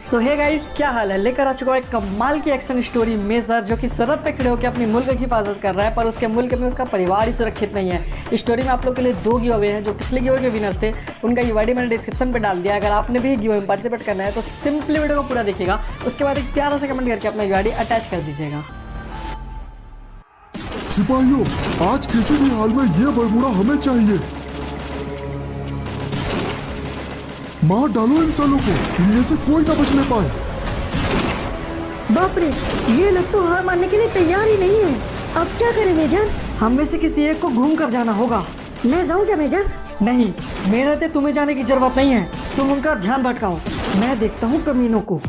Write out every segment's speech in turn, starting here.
सो hey guys, क्या हाल है। लेकर आ चुका हूँ एक कमाल की एक्शन स्टोरी मेजर, जो कि सरहद पे खड़े होकर अपनी मुल्क की हिफाजत कर रहा है, पर उसके मुल्क में उसका परिवार ही सुरक्षित नहीं है। स्टोरी में आप लोग के लिए 2 गिव अवे हैं, जो पिछले गिव अवे के विनर्स थे। उनका यूआईडी मैंने डिस्क्रिप्शन पे डाल दिया। अगर आपने भी गिव अवे में पार्टिसिपेट करना है तो सिंपली वीडियो को पूरा देखिएगा, उसके बाद एक प्यारा सा कमेंट करके अपना यूआईडी अटैच कर दीजिएगा। सिपाहियों, आज किसी भी हाल में ये बरमूडा हमें चाहिए। मार डालो इन सालों को, इनमें से कोई ना बचने पाए। बाप रे, ये लोग तो हार मानने के लिए तैयार ही नहीं है। अब क्या करें मेजर? हम में से किसी एक को घूम कर जाना होगा। मैं जाऊं क्या मेजर? नहीं, मेरे रहते तुम्हें जाने की जरूरत नहीं है। तुम उनका ध्यान भटकाओ, मैं देखता हूँ कमीनों को।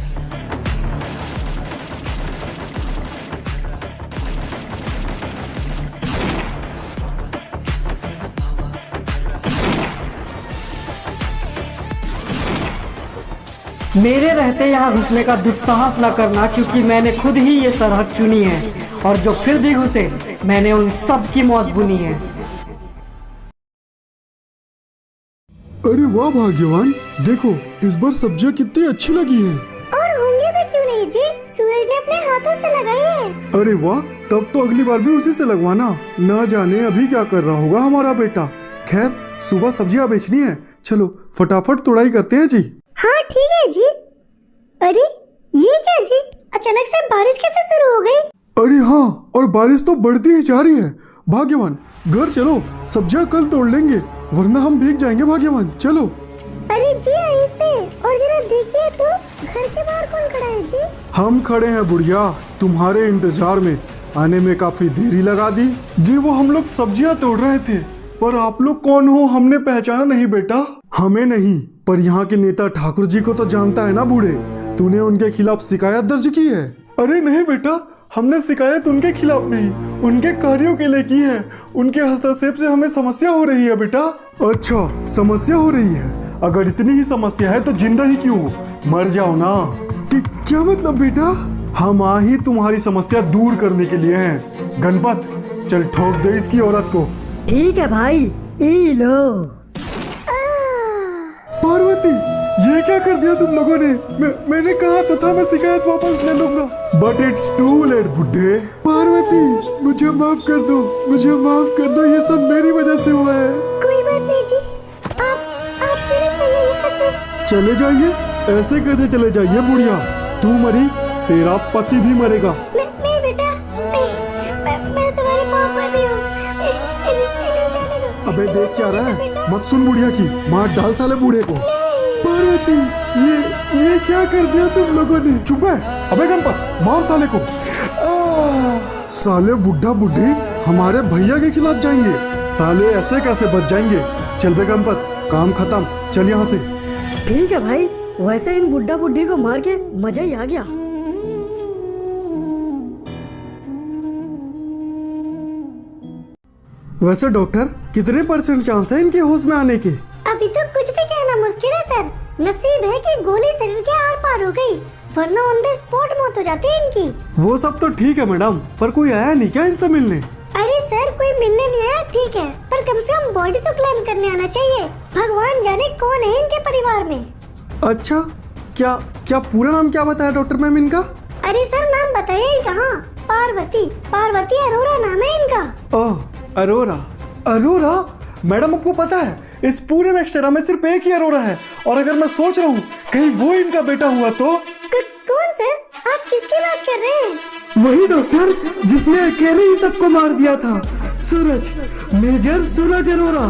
मेरे रहते यहाँ घुसने का दुस्साहस न करना, क्योंकि मैंने खुद ही ये सरहद चुनी है, और जो फिर भी घुसे मैंने उन सब की मौत बुनी है। अरे वाह भाग्यवान, देखो इस बार सब्जियां कितनी अच्छी लगी हैं। और होंगे भी क्यों नहीं जी, सूरज ने अपने हाथों से लगाई है। अरे वाह, तब तो अगली बार भी उसी से लगवाना। ना जाने अभी क्या कर रहा होगा हमारा बेटा। खैर, सुबह सब्जियां बेचनी है, चलो फटाफट तुड़ाई करते हैं जी। हाँ ठीक है जी। अरे ये क्या जी, अचानक से बारिश कैसे शुरू हो गई? अरे हाँ, और बारिश तो बढ़ती ही जा रही है। भाग्यवान, घर चलो, सब्जियां कल तोड़ लेंगे, वरना हम भीग जाएंगे। भाग्यवान चलो। अरे जी आहिस्ते, और जरा देखिए तो घर के बाहर कौन खड़ा है जी? हम खड़े हैं बुढ़िया, तुम्हारे इंतजार में। आने में काफी देरी लगा दी जी। वो हम लोग सब्जियां तोड़ रहे थे, पर आप लोग कौन हो हमने पहचाना नहीं बेटा। हमें नहीं, पर यहाँ के नेता ठाकुर जी को तो जानता है ना बूढ़े। तूने उनके खिलाफ शिकायत दर्ज की है? अरे नहीं बेटा, हमने शिकायत उनके खिलाफ नहीं, उनके कार्यों के लिए की है। उनके हस्तक्षेप से हमें समस्या हो रही है बेटा। अच्छा, समस्या हो रही है? अगर इतनी ही समस्या है तो जिंदा ही क्यों, मर जाओ ना। क्या मतलब बेटा? हम आ ही तुम्हारी समस्या दूर करने के लिए हैं। गणपत, चल ठोक दे इसकी औरत को। ठीक है भाई, ई लो। पार्वती, ये क्या कर दिया तुम लोगों ने? मैंने कहा तो था मैं शिकायत वापस ले लूंगा। बट इट्स टू लेट बुड्ढे। पार्वती, मुझे माफ कर दो, मुझे माफ कर दो, ये सब मेरी वजह से हुआ है। कोई बात नहीं जी, आप चले जाइए यहाँ से। चले जाइए? ऐसे कैसे चले जाइए बुढ़िया? तू मरी, तेरा पति भी मरेगा। नहीं बेटा, मैं तुम्हारे पाँव पर भी हूँ। इन्हें जाने दो। अबे देख क्या रहा है, मत सुन बुढ़िया की, मार डाल साले बूढ़े को। पार्वती, ये क्या कर दिया तुम लोगों ने? चुप है। अबे गणपत, मार साले को। साले बुढ़ा बुढ़ी हमारे भैया के खिलाफ जाएंगे। साले ऐसे कैसे बच जाएंगे? चल बे गणपत, काम खत्म, चल यहाँ से। ठीक है भाई, वैसे इन बुढ़ा बुढ़ी को मार के मजा ही आ गया। वैसे डॉक्टर, कितने % चांस है इनके होश में आने के? अभी तो कुछ भी कहना मुश्किल है सर। नसीब है कि गोली शरीर के आर पार हो गई, वरना ऑन द स्पॉट मौत हो जाती है इनकी। वो सब तो ठीक है मैडम, पर कोई आया नहीं क्या इनसे मिलने? अरे सर, कोई मिलने नहीं आया ठीक है, पर कम से कम बॉडी तो क्लेम करने आना चाहिए। भगवान जाने कौन है इनके परिवार में। अच्छा, क्या पूरा नाम क्या बताया डॉक्टर मैम इनका? अरे सर, नाम बताइए ही कहाँ। पार्वती अरोरा नाम है इनका। ओह, अरोरा। मैडम आपको पता है, इस पूरे नेक्स्टेरा में सिर्फ एक ही अरोरा है, और अगर मैं सोच रहा हूँ कहीं वो इनका बेटा हुआ तो। कौन सर? आप किसकी बात कर रहे हैं? वही डॉक्टर जिसने अकेले ही सबको मार दिया था, सूरज, मेजर सूरज अरोरा।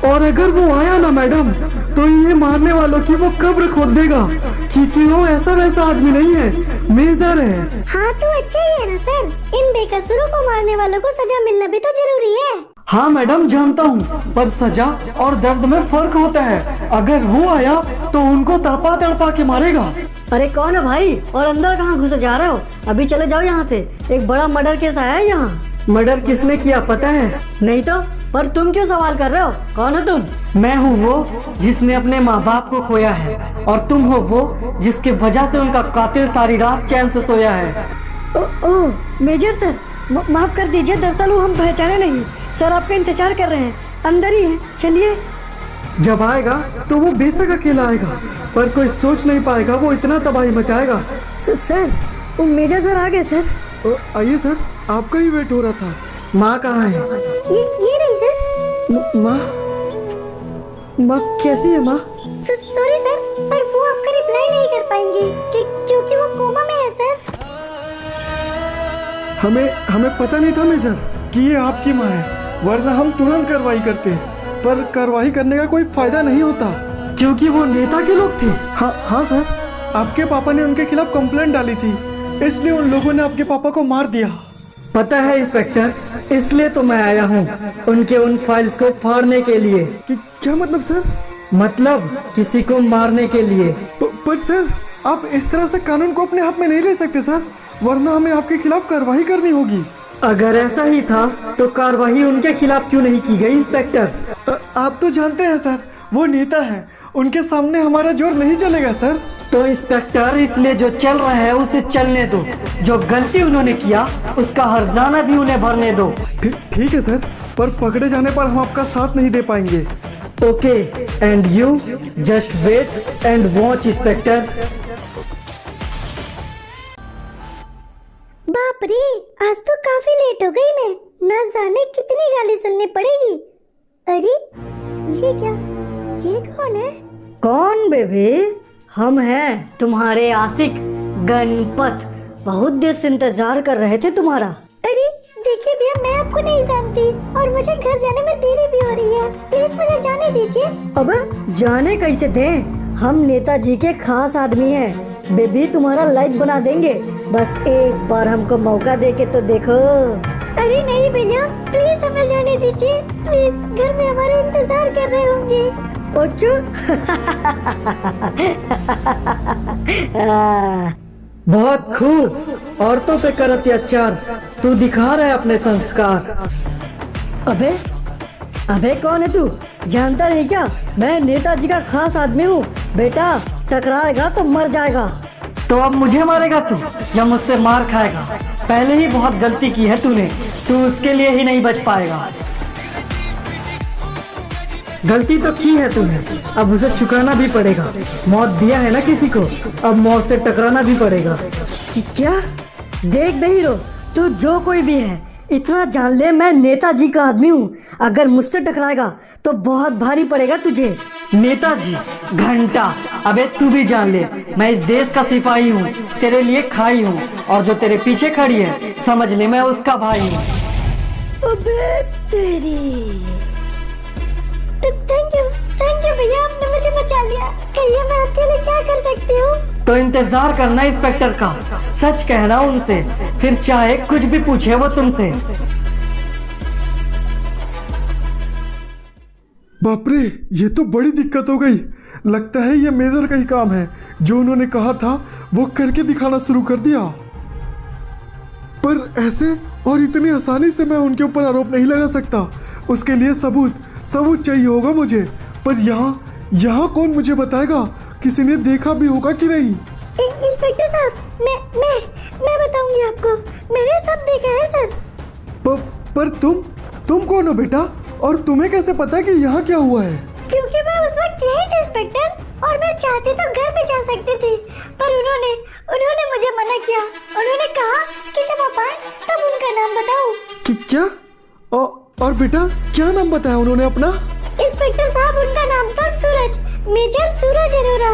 और अगर वो आया ना मैडम, तो ये मारने वालों की वो कब्र खोद देगा, क्योंकि वो ऐसा वैसा आदमी नहीं है, मेजर है। हाँ तो अच्छा ही है ना सर, इन बेकसूरों को मारने वालों को सजा मिलना भी तो जरूरी है। हाँ मैडम, जानता हूँ, पर सजा और दर्द में फर्क होता है। अगर वो आया तो उनको तड़पा के मारेगा। अरे कौन है भाई, और अंदर कहाँ घुसे जा रहे हो? अभी चले जाओ यहाँ से, एक बड़ा मर्डर केस आया है यहाँ। मर्डर किसने किया पता है? नहीं तो, पर तुम क्यों सवाल कर रहे हो? कौन हो तुम? मैं हूँ वो जिसने अपने माँ बाप को खोया है, और तुम हो वो जिसके वजह से उनका कातिल सारी रात चैन से सोया है। ओ मेजर सर, माफ कर दीजिए, दरअसल हम पहचाने नहीं। सर आपका इंतजार कर रहे हैं, अंदर ही है, चलिए। जब आएगा तो वो बेशक अकेला आएगा, पर कोई सोच नहीं पाएगा वो इतना तबाही मचाएगा। सर वो मेजर सर आ गए सर। आइए सर, आपका ही वेट हो रहा था। माँ कहाँ है? ये रही सर। माँ कैसी है माँ? सॉरी सर, पर वो आपका रिप्लाई नहीं कर पाएंगे क्योंकि वो कोमा में है सर। हमें पता नहीं था मेजर कि ये आपकी माँ है, वरना हम तुरंत कार्रवाई करते, पर कार्रवाई करने का कोई फायदा नहीं होता क्योंकि वो नेता के लोग थे। हाँ सर, आपके पापा ने उनके खिलाफ कंप्लेंट डाली थी, इसलिए उन लोगों ने आपके पापा को मार दिया। पता है इंस्पेक्टर, इसलिए तो मैं आया हूँ उनके उन फाइल्स को फाड़ने के लिए। क्या मतलब सर? मतलब किसी को मारने के लिए। पर सर, आप इस तरह से कानून को अपने हाथ में नहीं ले सकते सर, वरना हमें आपके खिलाफ कार्रवाई करनी होगी। अगर ऐसा ही था तो कार्रवाई उनके खिलाफ क्यों नहीं की गई इंस्पेक्टर? आप तो जानते हैं सर, वो नेता है, उनके सामने हमारा जोर नहीं चलेगा सर। तो इंस्पेक्टर, इसलिए जो चल रहा है उसे चलने दो, जो गलती उन्होंने किया उसका हर्जाना भी उन्हें भरने दो। ठीक है सर, पर पकड़े जाने पर हम आपका साथ नहीं दे पाएंगे। Okay, and you just wait and watch inspector. बाप रे, आज तो काफी लेट हो गई मैं, ना जाने कितनी गाली सुननी पड़ेगी। अरे ये कौन है? कौन बेबी? हम हैं तुम्हारे आशिक गणपत, बहुत देर से इंतजार कर रहे थे तुम्हारा। अरे देखिए भैया, मैं आपको नहीं जानती और मुझे घर जाने में देरी भी हो रही है, प्लीज मुझे जाने दीजिए। अब जाने कैसे दें, हम नेताजी के खास आदमी हैं। बेबी तुम्हारा लाइफ बना देंगे, बस एक बार हमको मौका दे के तो देखो। अरे नहीं भैया, प्लीज हमें जाने दीजिए, प्लीज, घर में हमारे इंतजार कर रहे होंगे। बहुत खूब, औरतों पे कर अत्याचार, तू दिखा रहा है अपने संस्कार। अबे कौन है तू? जानता नहीं क्या? मैं नेताजी का खास आदमी हूँ। बेटा टकराएगा तो मर जाएगा। तो अब मुझे मारेगा तू या मुझसे मार खाएगा? पहले ही बहुत गलती की है तूने, तू उसके लिए ही नहीं बच पाएगा। गलती तो की है तूने, अब उसे चुकाना भी पड़ेगा। मौत दिया है ना किसी को, अब मौत से टकराना भी पड़ेगा। क्या? देख बेहीरो, तू जो कोई भी है, इतना जान ले मैं नेताजी का आदमी हूँ। अगर मुझसे टकराएगा तो बहुत भारी पड़ेगा तुझे। नेताजी? घंटा! अबे तू भी जान ले, मैं इस देश का सिपाही हूँ, तेरे लिए खाई हूँ, और जो तेरे पीछे खड़ी है समझ ले मैं उसका भाई हूँ। अबे तेरी! थैंक यू भैया, आपने मुझे बचा लिया। कहिए मैं अकेले क्या कर सकती हूँ? तो इंतजार करना इंस्पेक्टर का, सच कहना उनसे, फिर चाहे कुछ भी पूछे वो तुमसे। बाप रे, ये तो बड़ी दिक्कत हो गई। लगता है ये मेजर का ही काम है, जो उन्होंने कहा था वो करके दिखाना शुरू कर दिया। पर ऐसे और इतनी आसानी से मैं उनके ऊपर आरोप नहीं लगा सकता, उसके लिए सबूत चाहिए होगा मुझे। पर यहाँ कौन मुझे बताएगा? किसी ने देखा भी होगा कि नहीं? इंस्पेक्टर साहब, मैं बताऊंगी आपको, मैंने सब देखा है सर। पर तुम कौन हो बेटा, और तुम्हें कैसे पता कि यहाँ क्या हुआ है? क्योंकि मैं उस वक्त यही था इंस्पेक्टर, और मैं चाहती तो घर पे जा सकती थी, पर उन्होंने मुझे मना किया। उन्होंने कहा कि जब आप आए तब उनका नाम बताओ। क्या? और बेटा क्या नाम बताया उन्होंने अपना? इंस्पेक्टर साहब, उनका नाम था सूरज, मेजर सूरज अरोरा।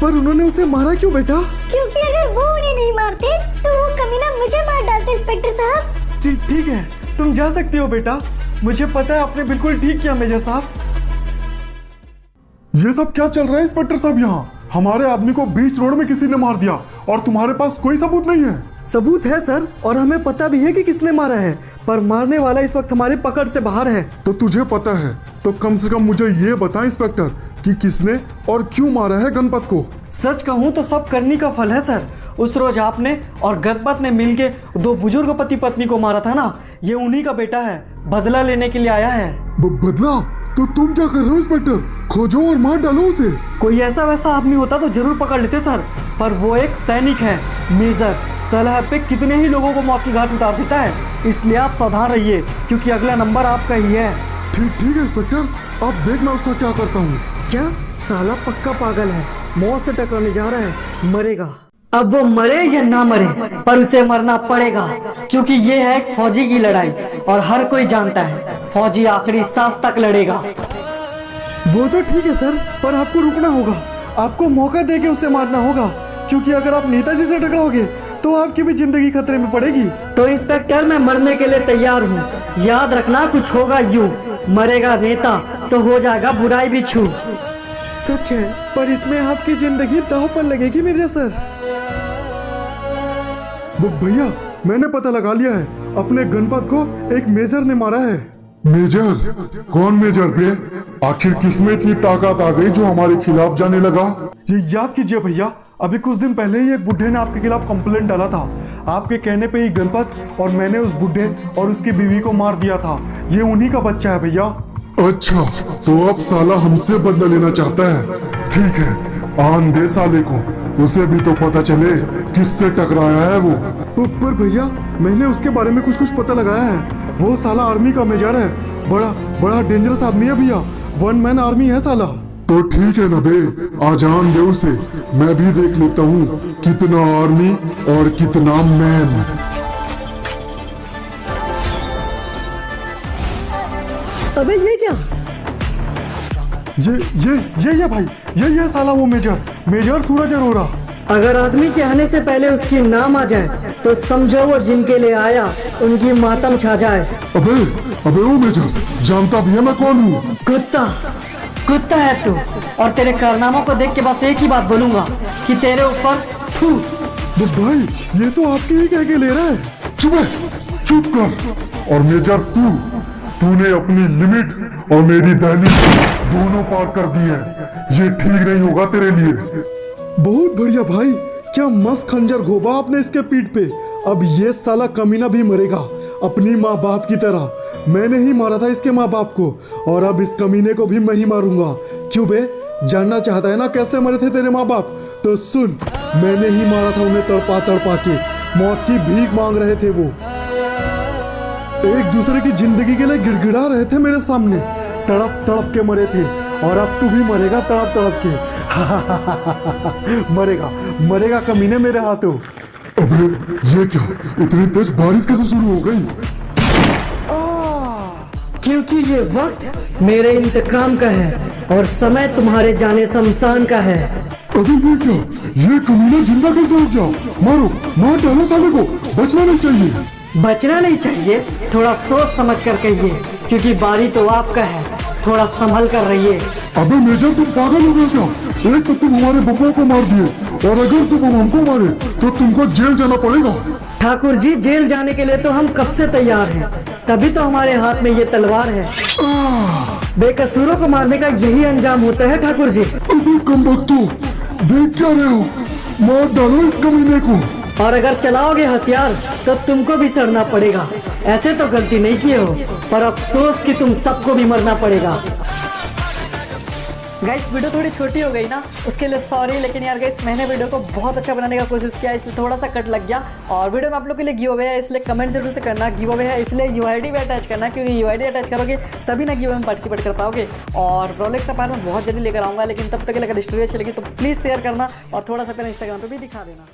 पर उन्होंने उसे मारा क्यों बेटा? क्योंकि अगर वो उन्हें नहीं मारते तो वो कमीना मुझे मार डालते इंस्पेक्टर साहब। ठीक है, तुम जा सकती हो बेटा, मुझे पता है आपने बिल्कुल ठीक किया मेजर साहब। ये सब क्या चल रहा है इंस्पेक्टर साहब? यहाँ हमारे आदमी को बीच रोड में किसी ने मार दिया और तुम्हारे पास कोई सबूत नहीं है। सबूत है सर, और हमें पता भी है कि किसने मारा है, पर मारने वाला इस वक्त हमारी पकड़ से बाहर है। तो तुझे पता है तो कम से कम मुझे ये बता इंस्पेक्टर कि किसने और क्यों मारा है गणपत को। सच कहूँ तो सब करनी का फल है सर। उस रोज आपने और गणपत ने मिलके दो बुजुर्ग पति पत्नी को मारा था ना, ये उन्हीं का बेटा है, बदला लेने के लिए आया है। बदला? तो तुम क्या कर रहे हो इंस्पेक्टर? खोजो और मार डालो उसे। कोई ऐसा वैसा आदमी होता तो जरूर पकड़ लेते सर, पर वो एक सैनिक है, मेजर, सलाह पे कितने ही लोगों को मौत की घाट उतार देता है। इसलिए आप सावधान रहिए, क्योंकि अगला नंबर आपका ही है। ठीक है इंस्पेक्टर, अब देख मैं उसका क्या करता हूँ। क्या साला पक्का पागल है, मौत से टकराने जा रहा है, मरेगा। अब वो मरे या ना मरे, पर उसे मरना पड़ेगा, क्योंकि ये है एक फौजी की लड़ाई और हर कोई जानता है फौजी आखिरी सांस तक लड़ेगा। वो तो ठीक है सर, पर आपको रुकना होगा, आपको मौका देके उसे मारना होगा, क्योंकि अगर आप नेताजी से टकराओगे तो आपकी भी जिंदगी खतरे में पड़ेगी। तो इंस्पेक्टर मैं मरने के लिए तैयार हूँ, याद रखना कुछ होगा यूं, मरेगा नेता तो हो जाएगा बुराई भी छू। सच है, पर इसमें आपकी जिंदगी दांव पर लगेगी मिर्जा सर। भैया मैंने पता लगा लिया है, अपने गणपत को एक मेजर ने मारा है। मेजर? कौन मेजर बे? आखिर किसमें इतनी ताकत आ गई जो हमारे खिलाफ जाने लगा? ये याद कीजिए भैया, अभी कुछ दिन पहले ही एक बुढ़े ने आपके खिलाफ कंप्लेंट डाला था। आपके कहने पे ही गणपत और मैंने उस बुढ़े और उसकी बीवी को मार दिया था। ये उन्हीं का बच्चा है भैया। अच्छा, तो अब साला हमसे बदला लेना चाहता है। ठीक है, आन दे साले को, उसे भी तो पता चले किससे टकराया है वो। पर भैया मैंने उसके बारे में कुछ पता लगाया है। वो साला आर्मी का मेजर है, बड़ा डेंजरस आदमी है भैया, 1 मैन आर्मी है साला। तो ठीक है ना बे, आज आन दे उसे, मैं भी देख लेता हूँ कितना आर्मी और कितना मैन। अबे ये क्या? ये भाई, ये साला वो मेजर सूरज अरोरा। अगर आदमी के आने से पहले उसकी नाम आ जाए तो समझो वो जिनके लिए आया उनकी मातम छा जाए। अबे वो मेजर जानता भी है मैं कौन हूँ। कुत्ता है तू, और तेरे कारनामों को देख के बस एक ही बात बोलूंगा कि तेरे ऊपर थू। भाई ये तो आपके ही कह के ले रहा है। चुप कर। और मेजर तूने अपनी लिमिट और मेरी दहलीज दोनों पार कर दी है, ये ठीक नहीं होगा तेरे लिए। बहुत बढ़िया भाई, क्या मस्त खंजर घोबा आपने इसके पीठ पे। अब ये साला कमीना भी मरेगा अपनी माँ बाप की तरह। मैंने ही मारा था इसके माँ बाप को, और अब इस कमीने को भी मैं ही मारूंगा। क्यों बे, जानना चाहता है ना कैसे मरे थे तेरे माँ बाप? तो सुन, मैंने ही मारा था उन्हें तड़पा के, मौत की भीख मांग रहे थे वो। एक दूसरे की जिंदगी के लिए गिड़गिड़ा रहे थे मेरे सामने, तड़प के मरे थे। और अब तू भी मरेगा तड़प के। मरेगा कमीने मेरे हाथों। अबे ये क्या, इतनी तेज बारिश कैसे शुरू हो गई? क्योंकि ये वक्त मेरे इंतकाम का है और समय तुम्हारे जाने शमशान का है। अबे ये क्या, ये कमीना जिंदा कैसे हो गया? मार डालो साले को, बचना नहीं चाहिए। थोड़ा सोच समझ कर कहिए, क्योंकि बारी तो आपका है, थोड़ा संभल कर रहिए। अबे मेजर तुम पागल हो गए क्या? एक तो तुम हमारे बपुआ को मार दिए, और अगर तुम हमको मारे तो तुमको जेल जाना पड़ेगा। ठाकुर जी, जेल जाने के लिए तो हम कब से तैयार हैं, तभी तो हमारे हाथ में ये तलवार है। बेकसूरों को मारने का यही अंजाम होता है ठाकुर जी। अबे कमबख्तो, देख क्या रहे हो? मार डालो इस कमीने को। और अगर चलाओगे हथियार तो तुमको भी सड़ना पड़ेगा। ऐसे तो गलती नहीं किए हो, पर अफसोस कि तुम सबको भी मरना पड़ेगा। गाइस वीडियो थोड़ी छोटी हो गई ना, उसके लिए सॉरी, लेकिन यार गाइस मैंने वीडियो को बहुत अच्छा बनाने का कोशिश किया, इसलिए थोड़ा सा कट लग गया। और वीडियो में आप लोग के लिए गिव अवे है, इसलिए कमेंट जरूर से करना। गिव अवे है इसलिए यूआईडी भी अटैच करना, क्योंकि यूआईडी अटैच करोगे तभी ना गिव अवे में पार्टिसिपेट कर पाओगे। और रोलेक्स का पार मैं बहुत जल्दी लेकर आऊँगा, लेकिन तब तक अगर स्टोरी अच्छी लगी तो प्लीज़ शेयर करना और थोड़ा सा अपने इंस्टाग्राम पर भी दिखा देना।